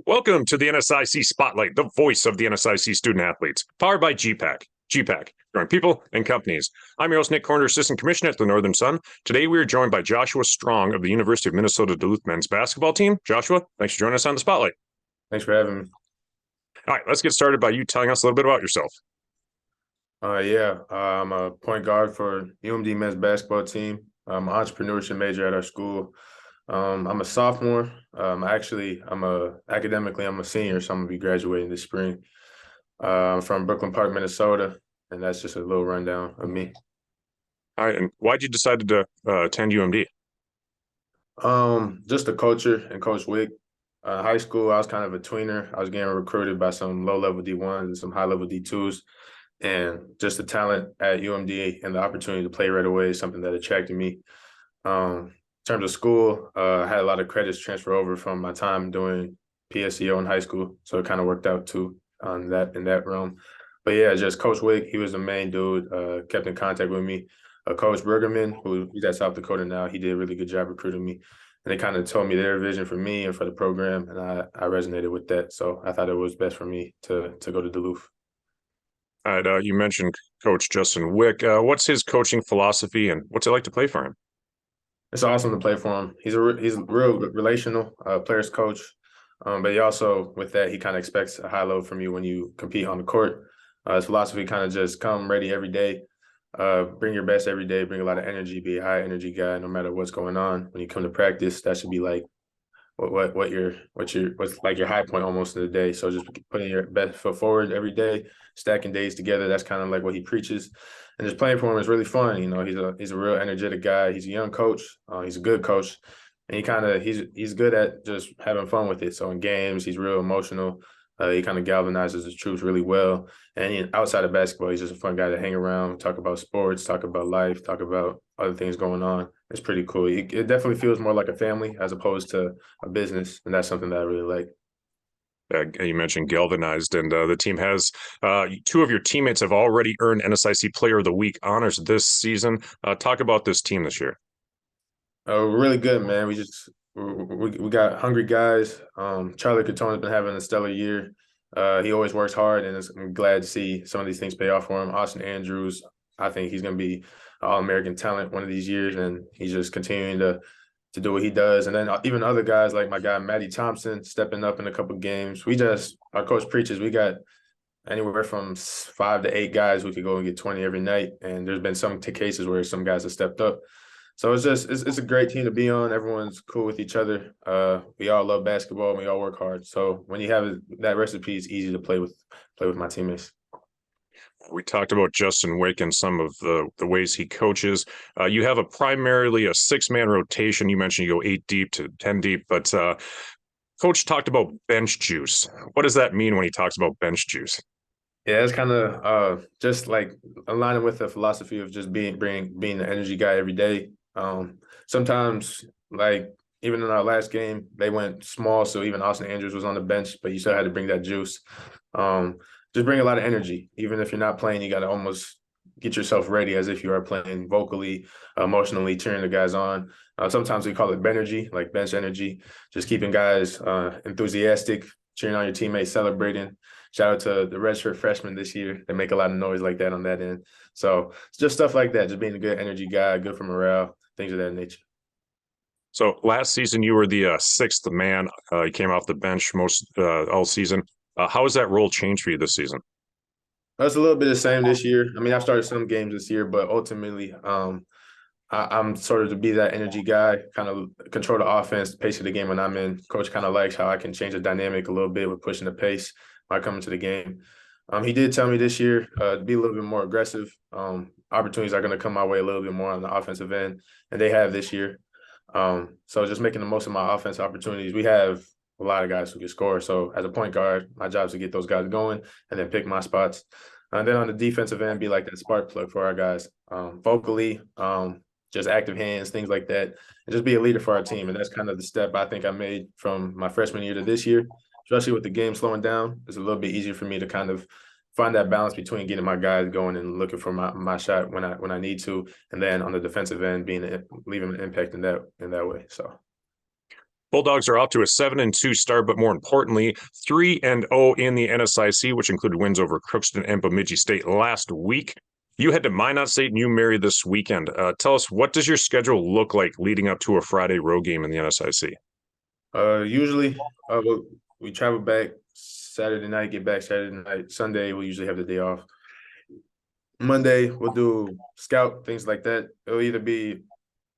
Welcome to the NSIC Spotlight, the voice of the NSIC student athletes, powered by gpac. gpac, growing people and companies. I'm your host, Nick Corner, Assistant Commissioner at the Northern Sun. Today, we are joined by Joshua Strong of the University of Minnesota Duluth men's basketball team. Joshua, thanks for joining us on the Spotlight. Thanks for having me. All right, let's get started by you telling us a little bit about yourself. I'm a point guard for UMD men's basketball team. I'm an entrepreneurship major at our school. I'm a sophomore. Academically, I'm a senior, so I'm gonna be graduating this spring. I'm from Brooklyn Park, Minnesota, and that's just a little rundown of me. All right, and why'd you decide to attend UMD? Just the culture and Coach Wick. High school, I was kind of a tweener. I was getting recruited by some low-level D1s and some high-level D2s. And just the talent at UMD and the opportunity to play right away is something that attracted me. In terms of school, I had a lot of credits transfer over from my time doing PSEO in high school, so it kind of worked out too in that realm. But yeah, just Coach Wick, he was the main dude. Kept in contact with me. Coach Bergerman, he's at South Dakota now, he did a really good job recruiting me, and they kind of told me their vision for me and for the program, and I resonated with that. So I thought it was best for me to go to Duluth. All right, you mentioned Coach Justin Wick. What's his coaching philosophy, and what's it like to play for him? It's awesome to play for him. He's real relational players coach, but he also with that he kind of expects a high level from you when you compete on the court. His philosophy kind of just come ready every day, bring your best every day, bring a lot of energy, be a high energy guy no matter what's going on. When you come to practice, that should be like what's like your high point almost of the day. So just putting your best foot forward every day, stacking days together. That's kind of like what he preaches, and just playing for him is really fun. You know, he's a real energetic guy. He's a young coach. He's a good coach, and he's good at just having fun with it. So in games, he's real emotional. He kind of galvanizes the troops really well. And outside of basketball, he's just a fun guy to hang around, talk about sports, talk about life, talk about other things going on. It's pretty cool. It definitely feels more like a family as opposed to a business, and that's something that I really like. You mentioned galvanized, and the team has two of your teammates have already earned NSIC Player of the Week honors this season. Talk about this team this year. Really good, man. We got hungry guys. Charlie Catone's been having a stellar year. He always works hard, and I'm glad to see some of these things pay off for him. Austin Andrews, I think he's going to be an All-American talent one of these years, and he's just continuing to do what he does. And then even other guys like my guy Matty Thompson stepping up in a couple of games. Our coach preaches, we got anywhere from 5 to 8 guys who could go and get 20 every night. And there's been some cases where some guys have stepped up. So it's a great team to be on. Everyone's cool with each other. We all love basketball and we all work hard. So when you have that recipe, it's easy to play with my teammates. We talked about Justin Wick and some of the ways he coaches. You have primarily a 6-man rotation. You mentioned you go 8 deep to 10 deep, but Coach talked about bench juice. What does that mean when he talks about bench juice? Yeah, it's kind of just like aligning with the philosophy of just being the energy guy every day. Sometimes, like even in our last game, they went small, so even Austin Andrews was on the bench, but you still had to bring that juice. Just bring a lot of energy. Even if you're not playing, you got to almost get yourself ready as if you are playing vocally, emotionally, cheering the guys on. Sometimes we call it Benergy, like bench energy, just keeping guys enthusiastic, cheering on your teammates, celebrating. Shout out to the redshirt freshmen this year. They make a lot of noise like that on that end. So it's just stuff like that, just being a good energy guy, good for morale, things of that nature. So last season, you were the 6th man. You came off the bench most all season. How has that role changed for you this season? That's a little bit the same this year. I mean, I've started some games this year, but ultimately, I'm sort of to be that energy guy, kind of control the offense, the pace of the game when I'm in. Coach kind of likes how I can change the dynamic a little bit with pushing the pace when I come into the game. He did tell me this year to be a little bit more aggressive. Opportunities are going to come my way a little bit more on the offensive end, and they have this year. So just making the most of my offensive opportunities. We have a lot of guys who can score. So as a point guard, my job is to get those guys going and then pick my spots. And then on the defensive end, be like that spark plug for our guys. Vocally, just active hands, things like that, and just be a leader for our team. And that's kind of the step I think I made from my freshman year to this year, especially with the game slowing down. It's a little bit easier for me to kind of find that balance between getting my guys going and looking for my shot when I need to, and then on the defensive end, leaving an impact in that way. So Bulldogs are off to a 7-2 start, but more importantly, 3-0 in the NSIC, which included wins over Crookston and Bemidji State last week. You head to Minot State and UMary this weekend. Tell us, what does your schedule look like leading up to a Friday road game in the NSIC? Usually, we travel back Saturday night, get back Saturday night. Sunday, we usually have the day off. Monday, we'll do scout, things like that. It'll either be,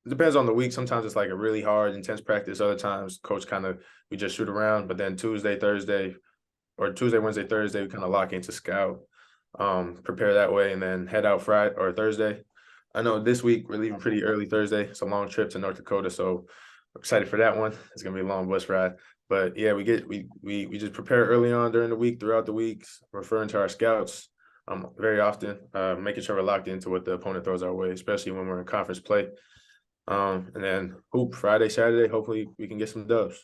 it depends on the week. Sometimes it's like a really hard, intense practice. Other times, coach we just shoot around. But then Tuesday, Wednesday, Thursday, we kind of lock into scout, prepare that way, and then head out Friday or Thursday. I know this week we're leaving pretty early Thursday. It's a long trip to North Dakota, so I'm excited for that one. It's gonna be a long bus ride. But yeah, we just prepare early on during the week, throughout the weeks, referring to our scouts very often, making sure we're locked into what the opponent throws our way, especially when we're in conference play. And then hoop Friday, Saturday, hopefully we can get some dubs.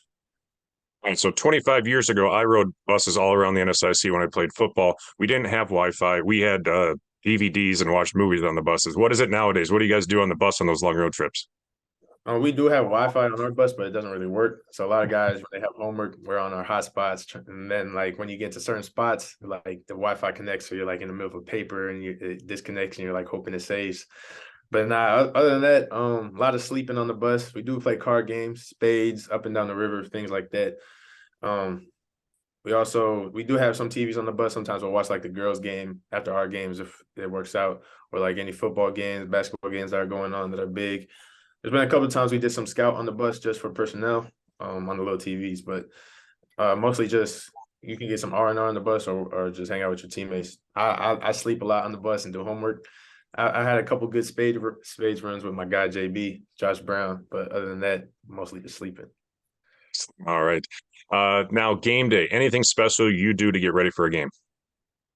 All right, so 25 years ago, I rode buses all around the NSIC when I played football. We didn't have Wi-Fi. We had DVDs and watched movies on the buses. What is it nowadays? What do you guys do on the bus on those long road trips? We do have Wi-Fi on our bus, but it doesn't really work. So a lot of guys, when they have homework, we're on our hotspots. And then, like, when you get to certain spots, like the Wi-Fi connects, so you're like in the middle of a paper and it disconnects and you're like hoping it saves. But nah, other than that, a lot of sleeping on the bus. We do play card games, spades, up and down the river, things like that. We do have some TVs on the bus. Sometimes we'll watch like the girls' game after our games if it works out, or like any football games, basketball games that are going on that are big. There's been a couple of times we did some scout on the bus just for personnel, on the little TVs, but mostly just you can get some R&R on the bus or just hang out with your teammates. I sleep a lot on the bus and do homework. I had a couple good spades runs with my guy JB, Josh Brown, but other than that, mostly just sleeping. All right. Now game day. Anything special you do to get ready for a game?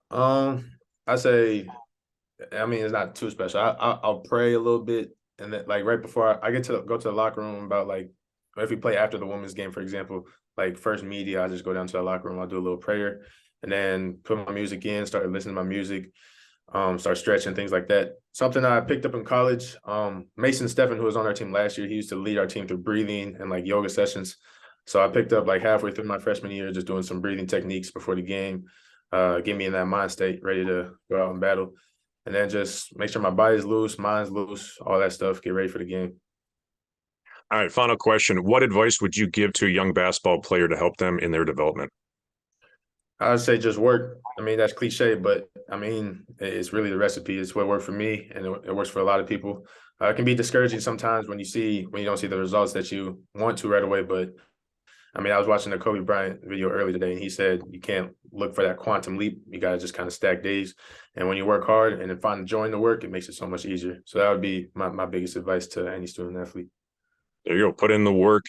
I say, I mean, it's not too special. I'll pray a little bit, and then like right before I get to go to the locker room, about like if we play after the women's game, for example, like first media, I just go down to the locker room. I'll do a little prayer, and then put my music in, start listening to my music. Start stretching, things like that. Something I picked up in college. Mason Steffen, who was on our team last year, he used to lead our team through breathing and like yoga sessions. So I picked up like halfway through my freshman year, just doing some breathing techniques before the game, get me in that mind state, ready to go out and battle. And then just make sure my body's loose, mind's loose, all that stuff, get ready for the game. All right, final question. What advice would you give to a young basketball player to help them in their development? I would say just work. I mean, that's cliche, but I mean, it's really the recipe. It's what worked for me, and it works for a lot of people. It can be discouraging sometimes when you don't see the results that you want to right away. But I mean, I was watching the Kobe Bryant video earlier today, and he said you can't look for that quantum leap. You got to just kind of stack days. And when you work hard and then find the joy in the work, it makes it so much easier. So that would be my biggest advice to any student athlete. There you go. Put in the work.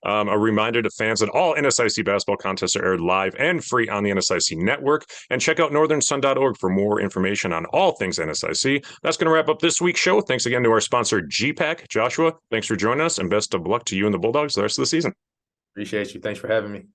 A reminder to fans that all NSIC basketball contests are aired live and free on the NSIC network. And check out northernsun.org for more information on all things NSIC. That's going to wrap up this week's show. Thanks again to our sponsor, gpac. Joshua, thanks for joining us, and best of luck to you and the Bulldogs the rest of the season. Appreciate you. Thanks for having me.